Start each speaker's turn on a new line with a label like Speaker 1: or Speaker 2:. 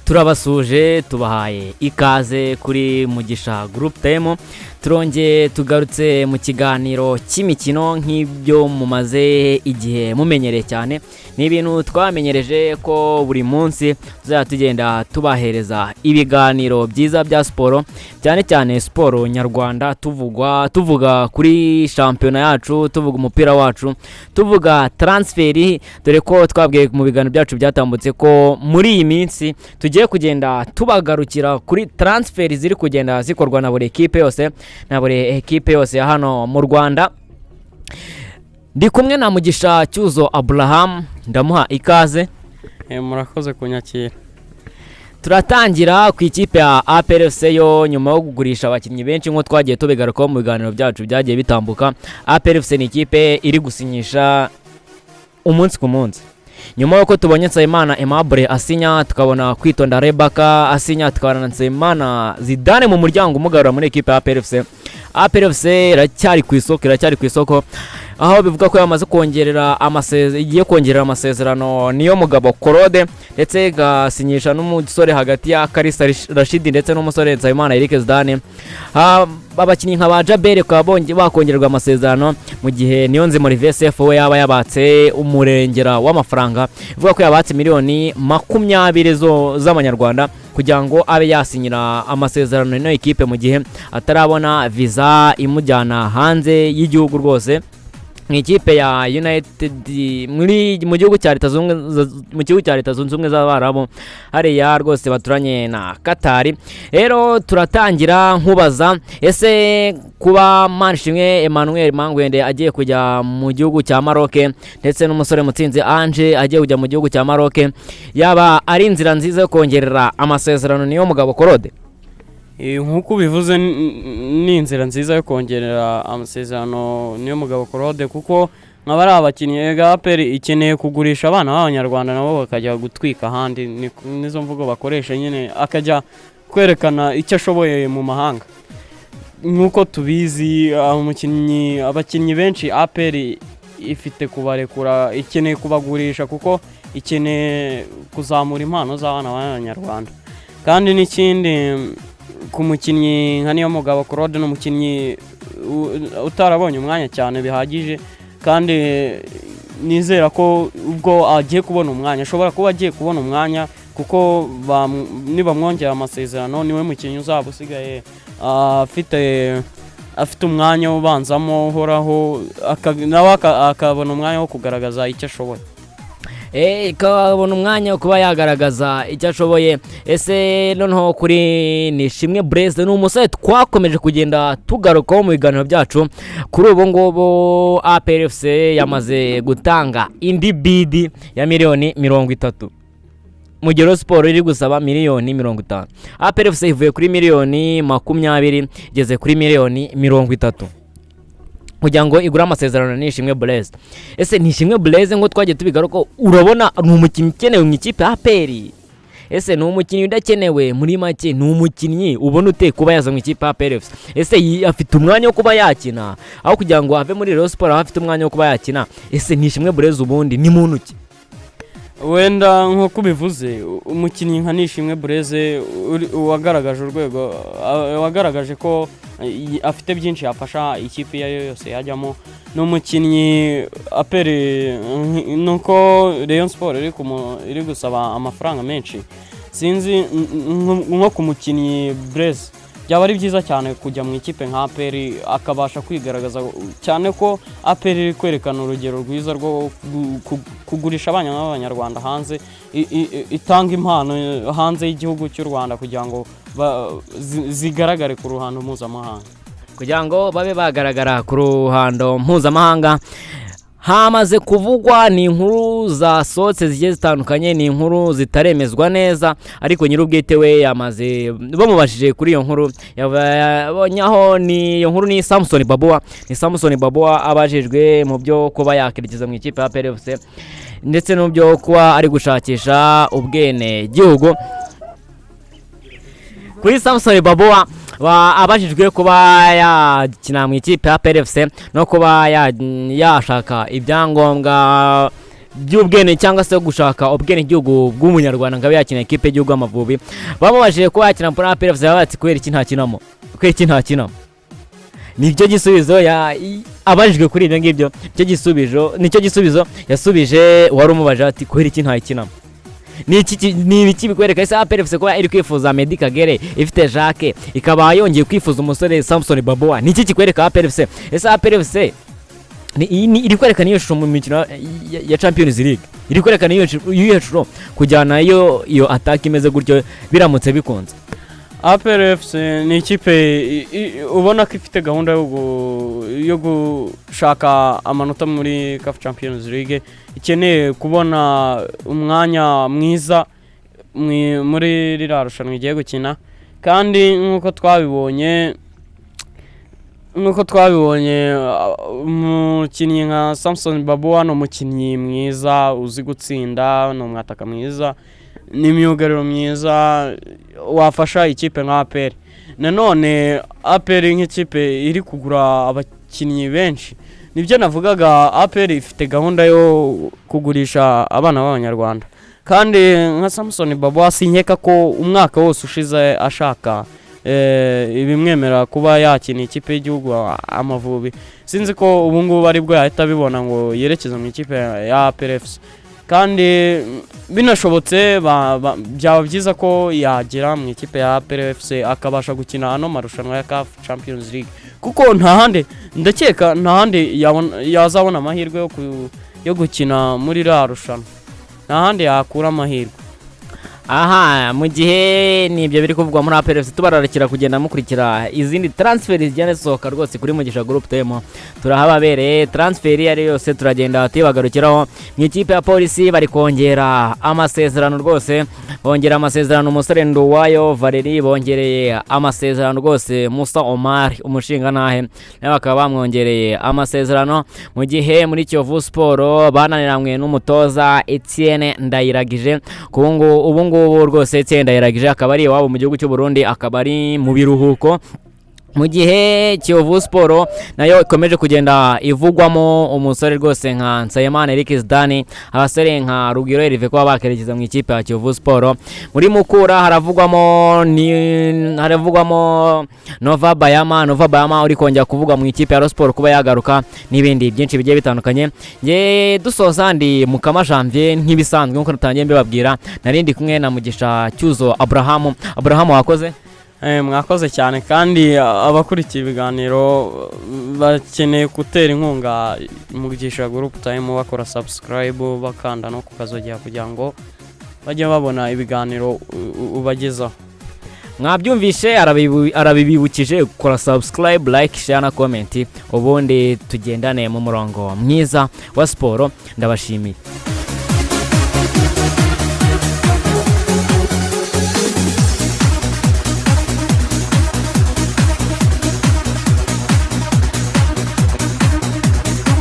Speaker 1: turabasuje tubahaye ikaze kuri Mugisha Group Time. Turonge tugarutse mu kiganiro cy'imikino nk'ibyo mumaze igihe mumenyereye cyane. Ni ibintu twamenyereje ko buri munsi tuzatugenda tubahereza ibiganiro byiza bya siporo, cyane cyane siporo nyarwanda, tuvuga kuri shampiyona yacu, tuvuga umupira wacu, tuvuga transferi, dore ko twabwiye mu biganiro byacu byatambutse ko muri iyi minsi tugiye kugenda tubagarukira kuri transferi ziri kugenda zikorwa na buri ekipe yose, na buri ekipe yose hano mu Rwanda. Ndi kumwe na Mugisha Cyuzo Abraham, ndamuha ikaze.
Speaker 2: Murakoze kunyakira.
Speaker 1: Turatangira ku ikipe ya APR FC yo nyuma yo kugurisha abakinnyi benshi nko twagiye tubigaruka mu biganiro byacu byagiye bitambuka. APR FC ni ikipe iri gusinyisha umunsi ku munsi. Nyuma yuko tubonye Nsabimana Aimable asinya, tukabona Kwitonda Rebecca asinya, tukabona Nsabimana Zidane mu muryango umugarura muri ekipe ya APR FC. APR FC iracyari ku isoko aho bivuga ko yamaze kongerera amasezerano niyo mugabo Korode, ndetse gasinyisha n'umusore hagati ya Karisa Rashidi ndetse n'umusore Nsabimana Eric Zidane. Abakinnyi nka ba Jabere bakongererwa amasezerano, mu gihe Niyonzima VSF we yaba yabatse umurengera w'amafaranga, bivuga ko yabatse miliyoni 20 z'amanyarwanda kugira ngo abe yasinyira amasezerano n'ino ekipe mu gihe atarabona visa imujyana hanze y'igihugu rwose. Ikipe ya United mu gihugu cya Leta Zunze Ubumwe z'Abarabu hariya rwose baturanye na Qatar. Rero turatangira nkubaza, ese kuba Manishimwe Emmanuel Mangwende agiye kujya mu gihugu cya Maroc ndetse n'umusore Mutsinzi Ange agiye kujya mu gihugu cya Maroc, yaba ari inzira nziza yo kongerera amasezerano niyo mugabo Korode?
Speaker 2: Nkuko bivuze ni inzira nziza yo kongerera amasezerano niyo mugabo Korode, kuko nk'abari abakinnyi ga APR ikeneye kugurisha abana b'abanyarwanda nabo bakajya gutwika ahandi, nizo mvugo bakoresha nyine, akajya kwerekana icyo ashoboye mu mahanga. Nkuko tubizi abakinnyi benshi APR ifite kubarekura, ikeneye kubagurisha kuko ikeneye kuzamura impano z'abana b'abanyarwanda. Kandi n'ikindi ku mukinnyi nka niyo mugabo Claude n'umukinnyi utarabonye umwanya cyane bihagije, kandi nizera ko ubwo agiye kubona umwanya, ashobora kuba agiye kubona umwanya, kuko niba mwongera amasezerano niwe mukinnyi uzaba usigaye afite umwanya ubanzamo uhoraho, nawe akabona umwanya wo kugaragaza icyo ashoboye.
Speaker 1: Ikabona umwanya wo kuba yagaragaza icyo ashoboye. Ese noneho kuri Nishimwe Blaise ni umusore twakomeje kugenda tugarukaho mu biganiro byacu. Kuri ubu ngubu APR FC yamaze gutanga indi bid ya miliyoni 30. Mugero Sport iri gusaba miliyoni 50. APR FC ivuye kuri miliyoni 20 igeze kuri miliyoni 30 kugira ngo igura amasezerano Nishimwe Blaise. Ese Nishimwe Blaise ngo twagiye tubigaruka, urabona ni umukinnyi ukenewe mu ikipe ya APR? Ese ni umukinnyi udakenewe? Muri make ni umukinnyi ubona ute kuba yaza mu ikipe ya APR? Ese afite umwanya wo kuba yakina aho kugira ngo ave muri Rayon Sport afite umwanya wo kuba yakina? Ese Nishimwe Blaise ubundi ni muntu ki?
Speaker 2: Wenda nko bivuze, umukinnyi nka Nishimwe Blaise wagaragaje urwego, wagaragaje ko afite byinshi yafasha ikipe yose yajyamo. N'umukinnyi APR nuko Rayon Sport iri gusaba amafaranga menshi, sinzi nko ku mukinnyi Blaise byaba ari byiza cyane kujya mu ikipe nka APR akabasha kwigaragaza cyane, ko APR iri kwerekana urugero rwiza rwo kugurisha abana b'abanyarwanda hanze, itanga impano hanze y'igihugu cy'u Rwanda kugira ngo zigaragare ku ruhando mpuzamahanga,
Speaker 1: kugira ngo babe bagaragara ku ruhando mpuzamahanga. Hamaze kuvugwa ni inkuru zasohotse zigiye zitandukanye, ni inkuru zitaremezwa neza, ariko nyir'ubwite we yamaze bamubashije kuri iyo nkuru, yabonyaho ni iyo nkuru ni Samson Baboa. Ni Samson Baboa abajijwe mu byo kuba yakirikiza mu ikipe ya APR FC ndetse no byo kuba ari gushakisha ubwene gihugu. Kuri Samson Baboa abajijwe kuba yakina mu ikipe ya APR FC no kuba yashaka ibyangombwa by'ubwene cyangwa se gushaka ubwene igihugu bw'umunyarwanda ngo abe yakina ikipe y'igihugu Amavubi bamubajije ko yakina muri APR FC bati kubera iki ntakinamo nicyo gisubizo abajijwe kuri ibyo ngibyo nicyo gisubizo yasubije wari umubaje ati kubera iki ntakinamo ni ibiki bikwereka ese APR FC kuba iri kwifuza Meddie Kagere ifite Jacques ikaba yongeye kwifuza umusore Samson Baboa niki kikwereka APR FC ese APR FC iri kwerekana iyo shusho mu mikino ya Champions League iri kwerekana iyo shusho kujyana iyo attack imeze gutyo biramutse bikunze
Speaker 2: APR FC ni ikipe ubona ko ifite gahunda yo gushaka amanota muri CAF Champions League ikeneye kubona umwanya mwiza muri ririya rushanwa igiye gukina kandi nk'uko twabibonye umukinnyi nka Samson Baboa ni umukinnyi mwiza uzi gutsinda ni umwataka mwiza n'imyugariro myiza wafasha ikipe nka APR nanone APR nk'ikipe iri kugura abakinnyi benshi nibyo navugaga APR ifite gahunda yo kugurisha abana b'abanyarwanda kandi nka Samson Baboa sinkeka ko umwaka wose ushize ashaka ibimwemera kuba yakina ikipe y'igihugu Amavubi sinzi ko ubu ngubu ari bwo yahita bibona ngo yerekeze mu ikipe ya APR FC kandi binashobotse byaba byiza ko yagera mu ikipe ya APR FC akabasha gukina ano marushanwa ya CAF Champions League kuko ndakeka nta handi yazabona amahirwe yo gukina muri ra rushanwa nta handi yakura amahirwe
Speaker 1: aha mu gihe nibyo biri kuvugwa muri APR FC tubararikira kugenda mukurikira izindi transfer zijyana sohoka rwose kuri Mugisha Group Time turahababereye transfer ari yose turagenda tubagarukiraho mu ikipe ya Polisi bari kongera amasezerano rwose bongera amasezerano umusore Nduwayo Valerie bongereye amasezerano rwose Musa Omar umushinga nahe bakaba bamwongereye amasezerano mu gihe muri Kiyovu Sport bananiramwe n'umutoza Etienne Ndayiragije ubu rwose Etienne Ndayiragije akaba ari iwabo mu gihugu cy'u Burundi akaba ari mu biruhuko mu gihe Kiyovu Sport nayo ikomeje kugenda ivugwamo umusore rwose nka Nsayimana Eric Zidane abasore nka Rugiro Herve ko bakerekeza mu ikipe ya Kiyovu Sport muri Mukura haravugwamo Nova Bayama uri kongera kuvuga mu ikipe ya Sport kuba yagaruka n'ibindi byinshi bigiye bitandukanye nge dusoza ndi Mukama Janvier nk'ibisanzwe nkuko natangiye mbibabwira narindi kumwe na Mugisha Cyuzo Abraham wakoze
Speaker 2: mwakoze cyane kandi abakurikiye ibiganiro bakeneye gutera inkunga Mugisha Group Time bakora subscribe bakanda no kukazogera kugira ngo bajye babona ibiganiro ubagezaho
Speaker 1: mwabyumvishe arabibibukije gukora subscribe like share na comment ubundi tugendane mu murongo mwiza wa sport ndabashimiye